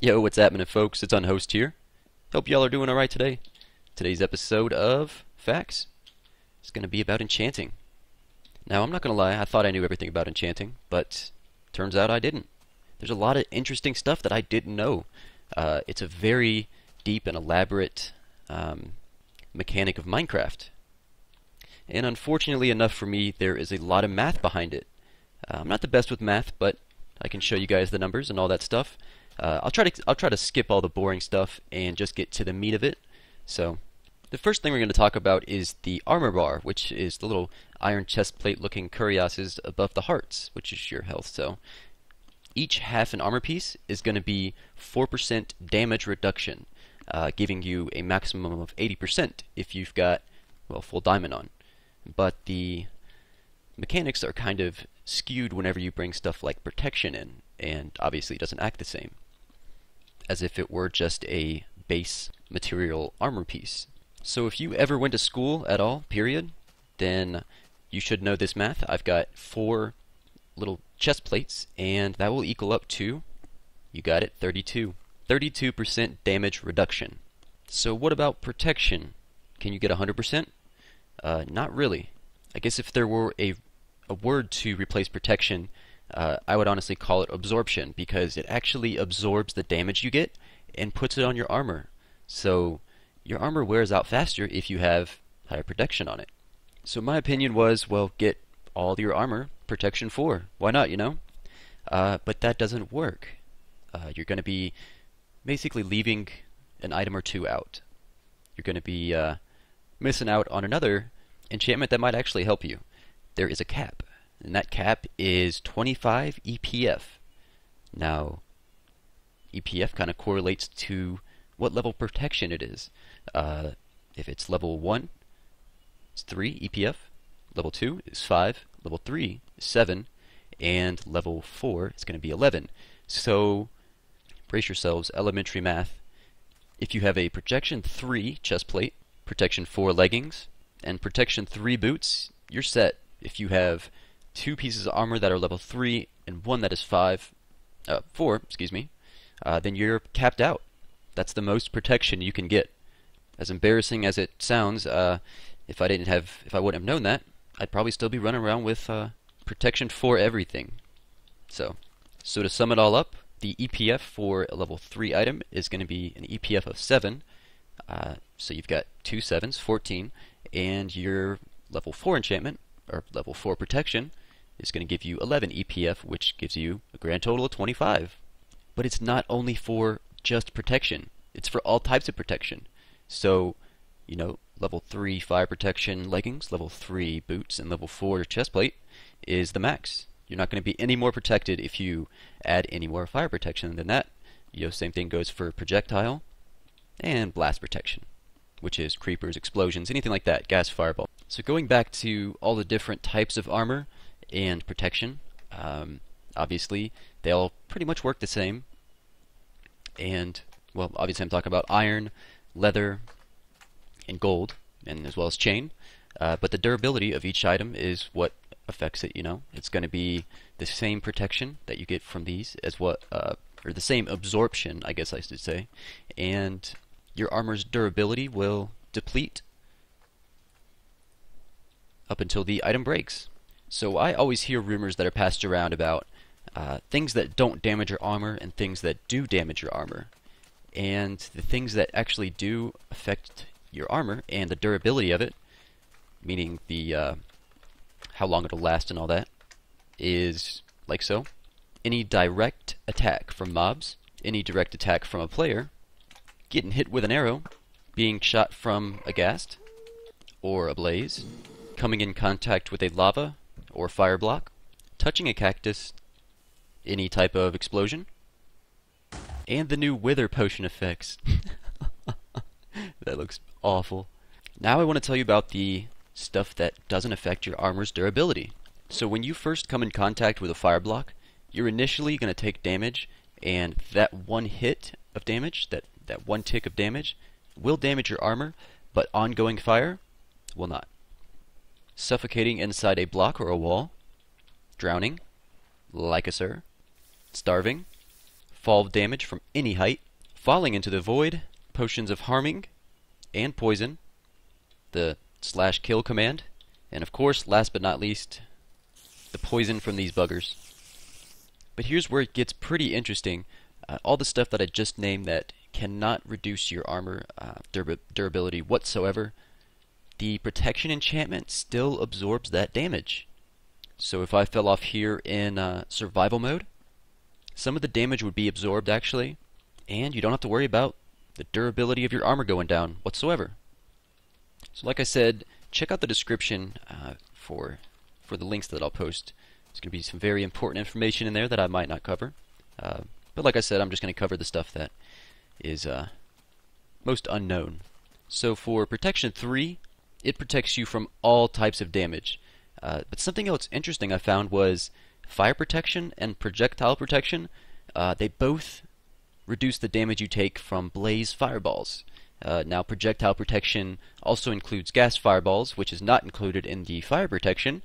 Yo, what's happening, folks? It's UNHOST here. Hope y'all are doing alright today. Today's episode of Facts is going to be about enchanting. Now, I'm not going to lie, I thought I knew everything about enchanting, but turns out I didn't. There's a lot of interesting stuff that I didn't know. It's a very deep and elaborate mechanic of Minecraft. And unfortunately enough for me, there is a lot of math behind it. I'm not the best with math, but I can show you guys the numbers and all that stuff. I'll try to skip all the boring stuff and just get to the meat of it. So, the first thing we're going to talk about is the armor bar, which is the little iron chest plate looking curiouses above the hearts, which is your health. So, each half an armor piece is going to be 4% damage reduction, giving you a maximum of 80% if you've got, well, full diamond on. But the mechanics are kind of skewed whenever you bring stuff like protection in, and obviously it doesn't act the same as if it were just a base material armor piece. So if you ever went to school at all, period, then you should know this math. I've got 4 little chest plates, and that will equal up to, you got it, 32. 32% damage reduction. So what about protection? Can you get 100%? Not really. I guess if there were a word to replace protection, I would honestly call it absorption, because it actually absorbs the damage you get and puts it on your armor. So your armor wears out faster if you have higher protection on it. So my opinion was, well, get all your armor protection 4. Why not, you know? But that doesn't work. You're going to be basically leaving an item or two out. You're going to be missing out on another enchantment that might actually help you. There is a cap, and that cap is 25 EPF. Now, EPF kind of correlates to what level protection it is. If it's level 1, it's 3 EPF. Level 2 is 5. Level 3 is 7. And level 4 is going to be 11. So, brace yourselves, elementary math. If you have a protection 3 chest plate, protection 4 leggings, and protection 3 boots, you're set. If you have 2 pieces of armor that are level 3 and 1 that is 4, excuse me, then you're capped out. That's the most protection you can get. As embarrassing as it sounds, if I wouldn't have known that, I'd probably still be running around with protection for everything. So to sum it all up, the EPF for a level 3 item is going to be an EPF of 7. So you've got 2 7s, 14, and your level 4 enchantment, or level 4 protection, is going to give you 11 EPF, which gives you a grand total of 25. But it's not only for just protection, it's for all types of protection. So, you know, level 3 fire protection leggings, level 3 boots, and level 4 chest plate is the max. You're not going to be any more protected if you add any more fire protection than that. You know, same thing goes for projectile and blast protection, which is creepers, explosions, anything like that, gas, fireball. So going back to all the different types of armor and protection, obviously they all pretty much work the same. And, well, obviously I'm talking about iron, leather, and gold, and as well as chain. But the durability of each item is what affects it, you know. It's going to be the same protection that you get from these as what, or the same absorption, I guess I should say. And your armor's durability will deplete up until the item breaks. So I always hear rumors that are passed around about things that don't damage your armor and things that do damage your armor. And the things that actually do affect your armor and the durability of it, meaning the how long it'll last and all that, is like so. Any direct attack from mobs, any direct attack from a player, getting hit with an arrow, being shot from a ghast or a blaze, coming in contact with a lava or fire block, touching a cactus, any type of explosion, and the new wither potion effects. That looks awful. Now I want to tell you about the stuff that doesn't affect your armor's durability. So when you first come in contact with a fire block, you're initially going to take damage, and that one hit of damage, that one tick of damage, will damage your armor, but ongoing fire will not. Suffocating inside a block or a wall, drowning, like a sir, starving, fall damage from any height, falling into the void, potions of harming and poison, the /kill command, and of course, last but not least, the poison from these buggers. But here's where it gets pretty interesting. All the stuff that I just named that cannot reduce your armor durability whatsoever, the protection enchantment still absorbs that damage. So if I fell off here in survival mode, some of the damage would be absorbed actually, and you don't have to worry about the durability of your armor going down whatsoever. So like I said, check out the description for the links that I'll post. There's going to be some very important information in there that I might not cover. But like I said, I'm just going to cover the stuff that is most unknown. So for Protection 3, it protects you from all types of damage. But something else interesting I found was Fire Protection and Projectile Protection. They both reduce the damage you take from Blaze Fireballs. Now Projectile Protection also includes Gas Fireballs, which is not included in the Fire Protection,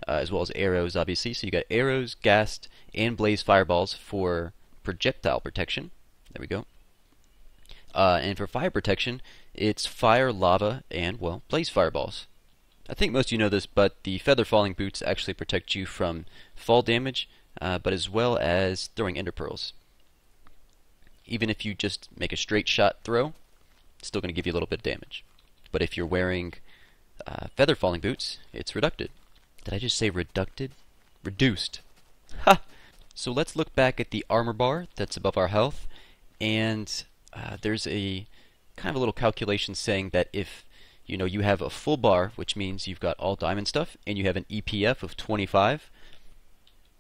as well as arrows obviously. So you got arrows, Ghast, and Blaze Fireballs for Projectile Protection. There we go. And for Fire Protection, it's Fire, Lava, and, well, Blaze Fireballs. I think most of you know this, but the Feather Falling Boots actually protect you from fall damage, but as well as throwing Ender Pearls. Even if you just make a straight shot throw, it's still going to give you a little bit of damage. But if you're wearing Feather Falling Boots, it's reducted. Did I just say reducted? Reduced. Ha! So let's look back at the armor bar that's above our health, and there's a kind of a little calculation saying that if you have a full bar, which means you've got all diamond stuff, and you have an EPF of 25,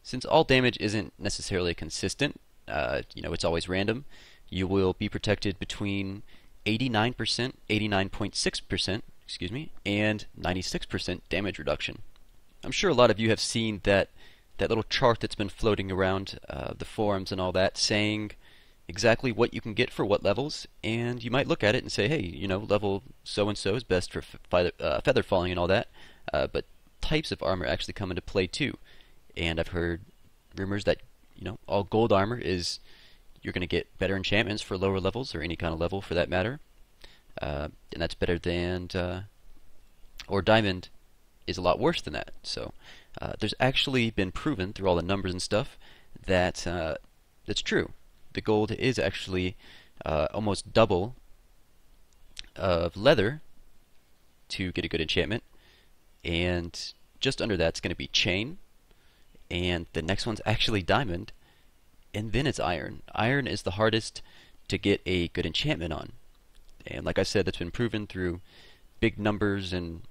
since all damage isn't necessarily consistent, it's always random, you will be protected between 89%, 89.6%, excuse me, and 96% damage reduction. I'm sure a lot of you have seen that little chart that's been floating around the forums and all that, saying exactly what you can get for what levels, and you might look at it and say, hey, level so-and-so is best for feather falling and all that, but types of armor actually come into play too. And I've heard rumors that, all gold armor is you're going to get better enchantments for lower levels, or any kind of level for that matter, and that's better than, or diamond is a lot worse than that. So there's actually been proven through all the numbers and stuff that that's true. The gold is actually almost double of leather to get a good enchantment, and just under that's going to be chain, and the next one's actually diamond, and then it's iron. Iron is the hardest to get a good enchantment on, and like I said, that's been proven through big numbers and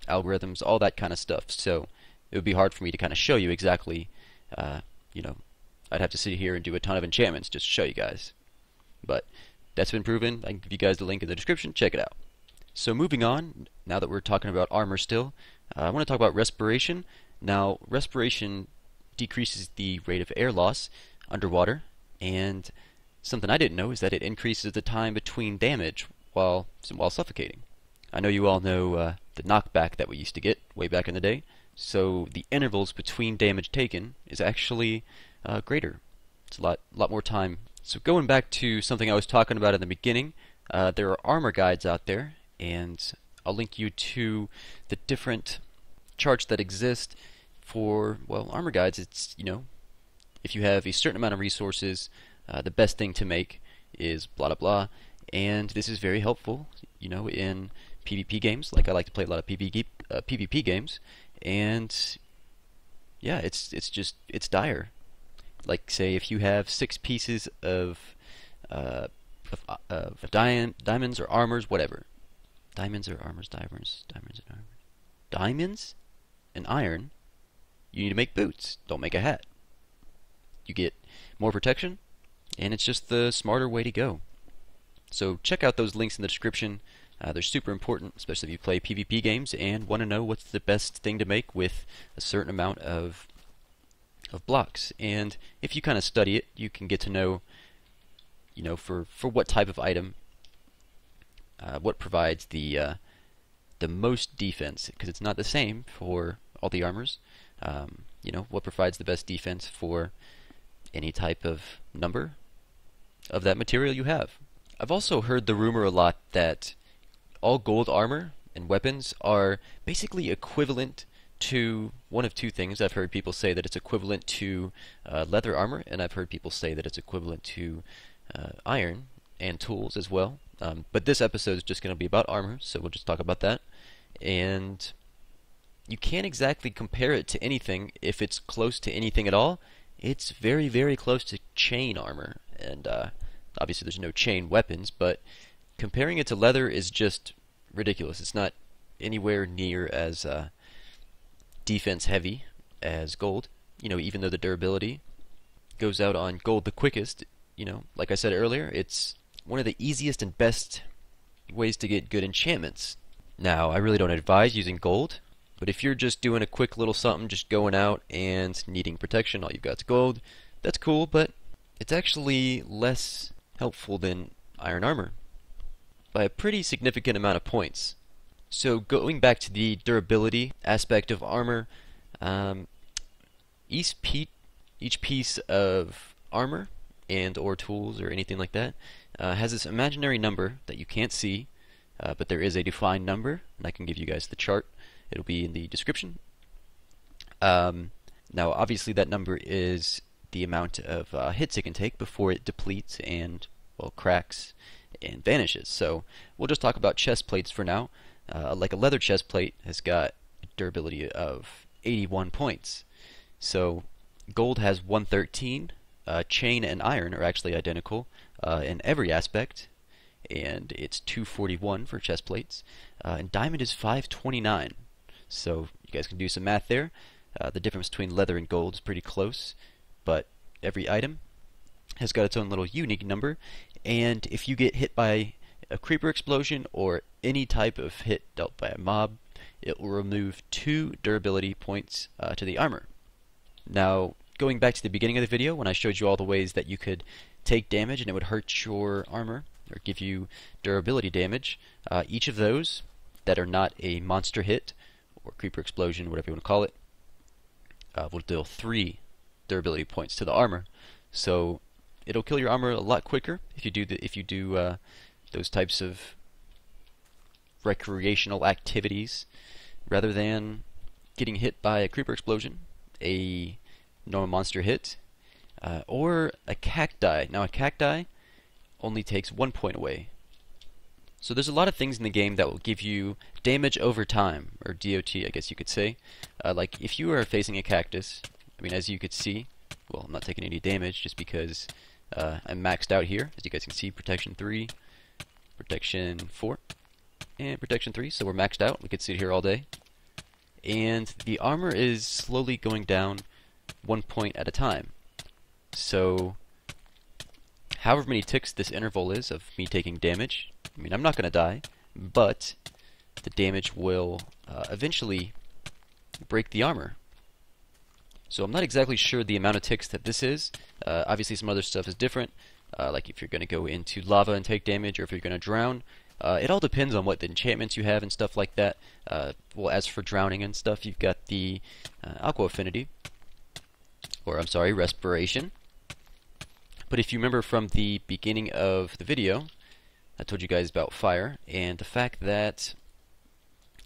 algorithms, all that kind of stuff. So it would be hard for me to kind of show you exactly, I'd have to sit here and do a ton of enchantments just to show you guys. But that's been proven. I can give you guys the link in the description. Check it out. So moving on, now that we're talking about armor still, I want to talk about respiration. Now, respiration decreases the rate of air loss underwater, and something I didn't know is that it increases the time between damage while suffocating. I know you all know the knockback that we used to get way back in the day, so the intervals between damage taken is actually greater. It's a lot more time. So going back to something I was talking about in the beginning, there are armor guides out there, and I'll link you to the different charts that exist for, well, armor guides. It's, if you have a certain amount of resources, the best thing to make is blah blah blah, and this is very helpful, in PvP games. Like, I like to play a lot of PvP games, and yeah, it's dire. Like, say if you have 6 pieces of diamonds or armors, whatever. Diamonds or armors, diamonds and armor. Diamonds and iron, you need to make boots. Don't make a hat. You get more protection, and it's just the smarter way to go. So check out those links in the description. They're super important, especially if you play PvP games and want to know what's the best thing to make with a certain amount of blocks. And if you kind of study it, you can get to know, for what type of item, what provides the most defense, because it's not the same for all the armors. What provides the best defense for any type of number of that material you have. I've also heard the rumor a lot that all gold armor and weapons are basically equivalent to one of two things. I've heard people say that it's equivalent to leather armor, and I've heard people say that it's equivalent to iron and tools as well. But this episode is just going to be about armor, so we'll just talk about that. And you can't exactly compare it to anything if it's close to anything at all. It's very, very close to chain armor, and obviously there's no chain weapons, but comparing it to leather is just ridiculous. It's not anywhere near as defense heavy as gold. You know, even though the durability goes out on gold the quickest, you know, like I said earlier, it's one of the easiest and best ways to get good enchantments. Now, I really don't advise using gold, but if you're just doing a quick little something, just going out and needing protection, all you've got is gold, that's cool, but it's actually less helpful than iron armor by a pretty significant amount of points. So going back to the durability aspect of armor, each piece of armor and or tools or anything like that has this imaginary number that you can't see, but there is a defined number, and I can give you guys the chart. It'll be in the description. Now obviously that number is the amount of hits it can take before it depletes and, well, cracks and vanishes. So we'll just talk about chest plates for now. Like a leather chest plate has got a durability of 81 points. So gold has 113. Chain and iron are actually identical in every aspect, and it's 241 for chest plates. And diamond is 529. So you guys can do some math there. The difference between leather and gold is pretty close, but every item has got its own little unique number, and if you get hit by a creeper explosion or any type of hit dealt by a mob, it will remove 2 durability points to the armor. Now, going back to the beginning of the video when I showed you all the ways that you could take damage and it would hurt your armor or give you durability damage, each of those that are not a monster hit or creeper explosion, whatever you want to call it, will deal 3 durability points to the armor. So it'll kill your armor a lot quicker if you do those types of recreational activities rather than getting hit by a creeper explosion, a normal monster hit, or a cacti. Now a cacti only takes 1 point away. So there's a lot of things in the game that will give you damage over time, or DOT I guess you could say. Like if you are facing a cactus, I mean, as you could see, well, I'm not taking any damage just because I'm maxed out here. As you guys can see, protection 3, protection 4, and protection 3, so we're maxed out. We could sit here all day. And the armor is slowly going down 1 point at a time. So however many ticks this interval is of me taking damage, I mean, I'm not going to die, but the damage will eventually break the armor. So I'm not exactly sure the amount of ticks that this is. Obviously some other stuff is different, like if you're going to go into lava and take damage, or if you're going to drown. It all depends on what the enchantments you have and stuff like that. Well, as for drowning and stuff, you've got the aqua affinity, or I'm sorry, respiration. But if you remember from the beginning of the video, I told you guys about fire, and the fact that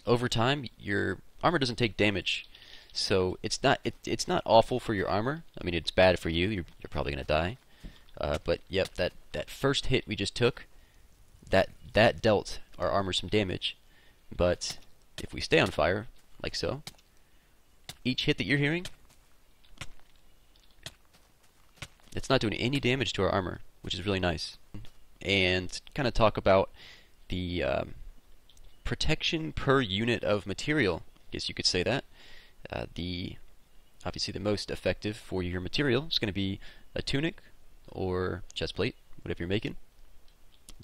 over time your armor doesn't take damage. So it's not awful for your armor. I mean, it's bad for you. You're probably gonna die. But yep, that first hit we just took, that dealt our armor some damage. But if we stay on fire, like so, each hit that you're hearing, it's not doing any damage to our armor, which is really nice. And kind of talk about the protection per unit of material. I guess you could say that. Obviously the most effective for your material is going to be a tunic or chest plate, whatever you're making.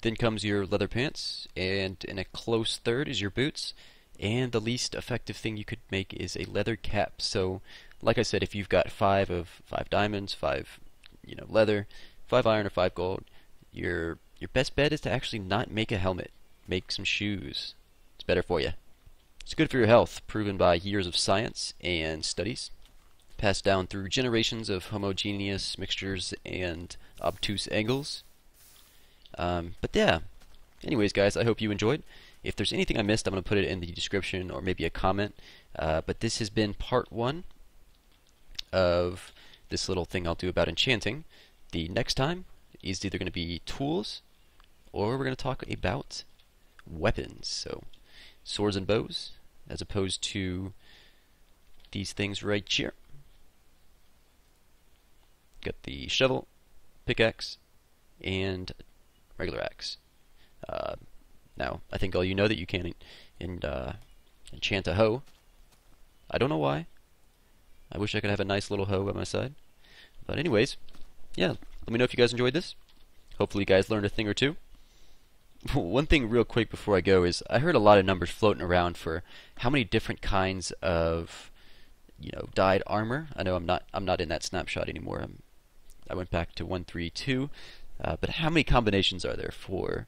Then comes your leather pants, and in a close third is your boots. And the least effective thing you could make is a leather cap. So, like I said, if you've got 5 diamonds, 5 leather, 5 iron, or 5 gold, your best bet is to actually not make a helmet. Make some shoes. It's better for you. It's good for your health, proven by years of science and studies, passed down through generations of homogeneous mixtures and obtuse angles. But yeah, anyways, guys, I hope you enjoyed. If there's anything I missed, I'm going to put it in the description or maybe a comment. But this has been part 1 of this little thing I'll do about enchanting. The next time is either going to be tools or we're going to talk about weapons. So, swords and bows, as opposed to these things right here. Got the shovel, pickaxe, and regular axe. Now, I think all you know that you can enchant a hoe. I don't know why. I wish I could have a nice little hoe by my side. But anyways, yeah, let me know if you guys enjoyed this. Hopefully you guys learned a thing or two. One thing real quick before I go is I heard a lot of numbers floating around for how many different kinds of, dyed armor. I know I'm not in that snapshot anymore. I went back to 132. But how many combinations are there for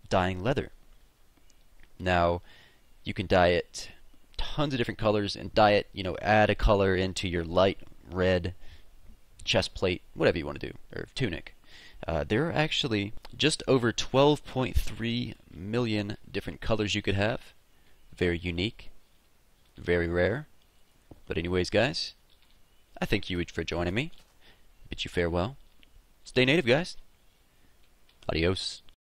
dyeing leather? Now, you can dye it tons of different colors and dye it, add a color into your light red chest plate, whatever you want to do, or tunic. There are actually just over 12.3 million different colors you could have. Very unique, very rare. But anyways, guys, I thank you for joining me. Bid you farewell. Stay native, guys. Adios.